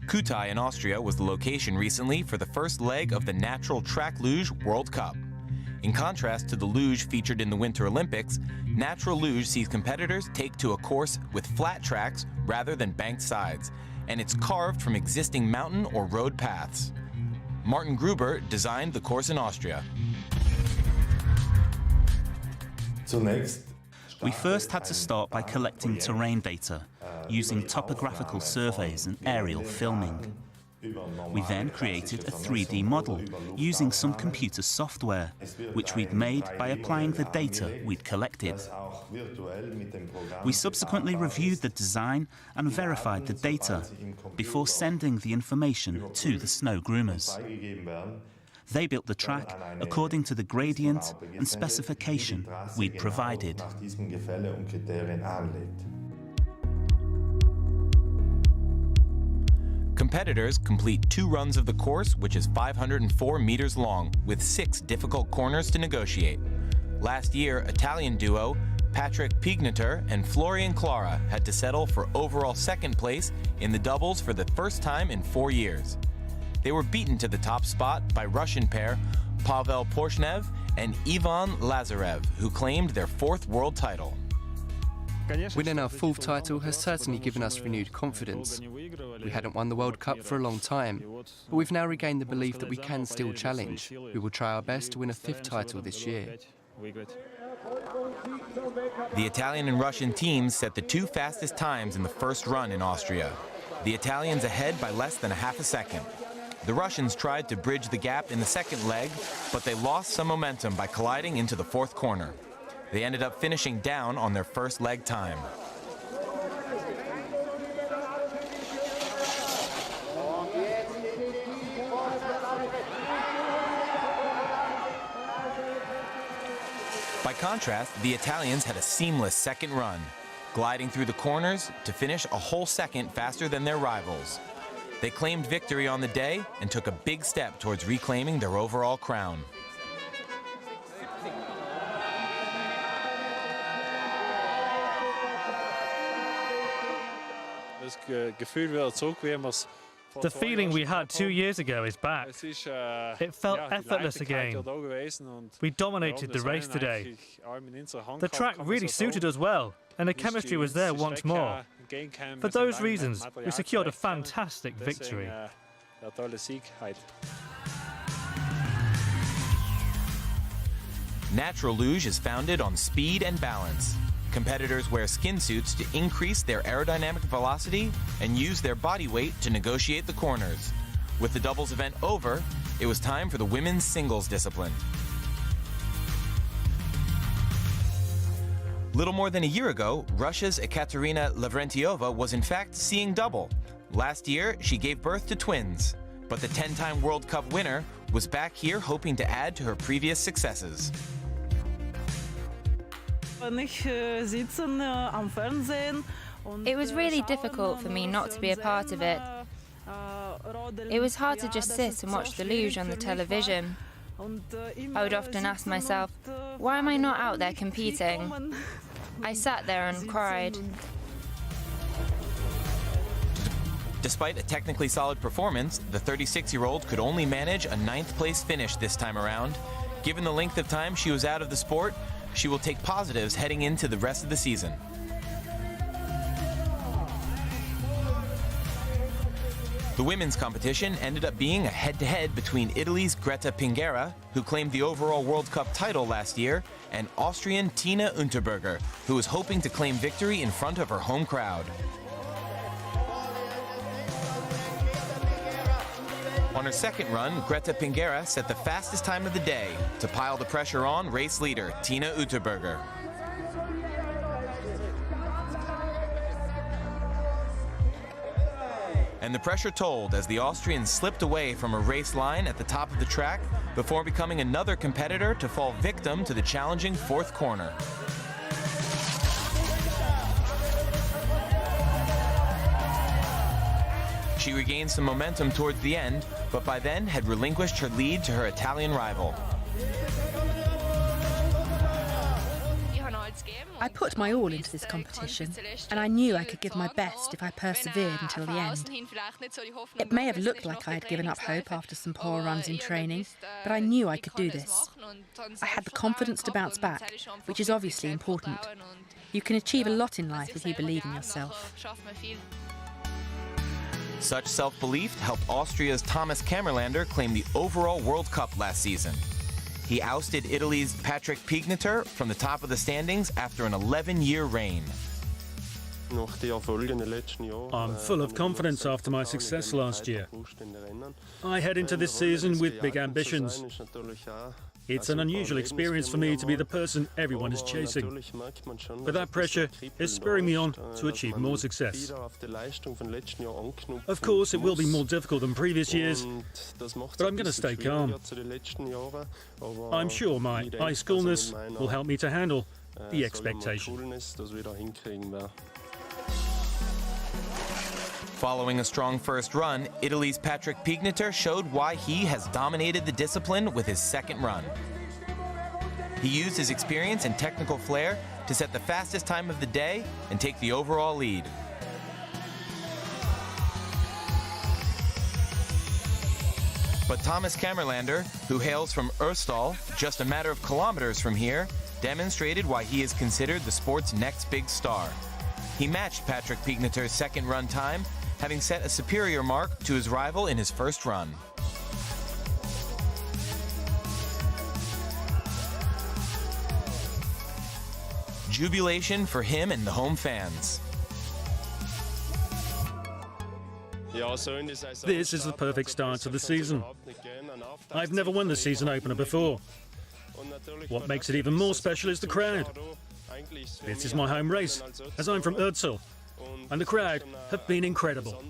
Kühtai in Austria was the location recently for the first leg of the Natural Track Luge World Cup. In contrast to the luge featured in the Winter Olympics, natural luge sees competitors take to a course with flat tracks rather than banked sides, and it's carved from existing mountain or road paths. Martin Gruber designed the course in Austria. We first had to start by collecting terrain data, using topographical surveys and aerial filming. We then created a 3D model using some computer software, which we'd made by applying the data we'd collected. We subsequently reviewed the design and verified the data before sending the information to the snow groomers. They built the track according to the gradient and specification we'd provided. Competitors complete 2 runs of the course, which is 504 meters long, with 6 difficult corners to negotiate. Last year, Italian duo Patrick Pignater and Florian Clara had to settle for overall second place in the doubles for the first time in 4 years. They were beaten to the top spot by Russian pair Pavel Porshnev and Ivan Lazarev, who claimed their 4th world title. Winning our 4th title has certainly given us renewed confidence. We hadn't won the World Cup for a long time, but we've now regained the belief that we can still challenge. We will try our best to win a 5th title this year. The Italian and Russian teams set the 2 fastest times in the first run in Austria. The Italians ahead by less than a half a second. The Russians tried to bridge the gap in the second leg, but they lost some momentum by colliding into the 4th corner. They ended up finishing down on their first leg time. By contrast, the Italians had a seamless second run, gliding through the corners to finish a whole second faster than their rivals. They claimed victory on the day and took a big step towards reclaiming their overall crown. The feeling we had 2 years ago is back. It felt effortless again. We dominated the race today. The track really suited us well, and the chemistry was there once more. For those reasons, we secured a fantastic victory. Natural luge is founded on speed and balance. Competitors wear skin suits to increase their aerodynamic velocity and use their body weight to negotiate the corners. With the doubles event over, it was time for the women's singles discipline. Little more than a year ago, Russia's Ekaterina Lavrentiova was in fact seeing double. Last year, she gave birth to twins. But the 10-time World Cup winner was back here hoping to add to her previous successes. It was really difficult for me not to be a part of it. It was hard to just sit and watch the luge on the television. I would often ask myself, why am I not out there competing? I sat there and cried. Despite a technically solid performance, the 36-year-old could only manage a 9th place finish this time around. Given the length of time she was out of the sport, she will take positives heading into the rest of the season. The women's competition ended up being a head-to-head between Italy's Greta Pingera, who claimed the overall World Cup title last year, and Austrian Tina Unterberger, who was hoping to claim victory in front of her home crowd. On her second run, Greta Pingera set the fastest time of the day to pile the pressure on race leader Tina Unterberger. And the pressure told as the Austrian slipped away from a race line at the top of the track before becoming another competitor to fall victim to the challenging 4th corner. She regained some momentum towards the end, but by then had relinquished her lead to her Italian rival. I put my all into this competition, and I knew I could give my best if I persevered until the end. It may have looked like I had given up hope after some poor runs in training, but I knew I could do this. I had the confidence to bounce back, which is obviously important. You can achieve a lot in life if you believe in yourself. Such self-belief helped Austria's Thomas Kammerlander claim the overall World Cup last season. He ousted Italy's Patrick Piegneter from the top of the standings after an 11-year reign. I'm full of confidence after my success last year. I head into this season with big ambitions. It's an unusual experience for me to be the person everyone is chasing. But that pressure is spurring me on to achieve more success. Of course, it will be more difficult than previous years, but I'm going to stay calm. I'm sure my ice coolness will help me to handle the expectation. Following a strong first run, Italy's Patrick Piegneter showed why he has dominated the discipline with his second run. He used his experience and technical flair to set the fastest time of the day and take the overall lead. But Thomas Kammerlander, who hails from Urstal, just a matter of kilometers from here, demonstrated why he is considered the sport's next big star. He matched Patrick Piegneter's second run time, having set a superior mark to his rival in his first run. Jubilation for him and the home fans. This is the perfect start to the season. I've never won the season opener before. What makes it even more special is the crowd. This is my home race, as I'm from Urstal, and the crowd have been incredible.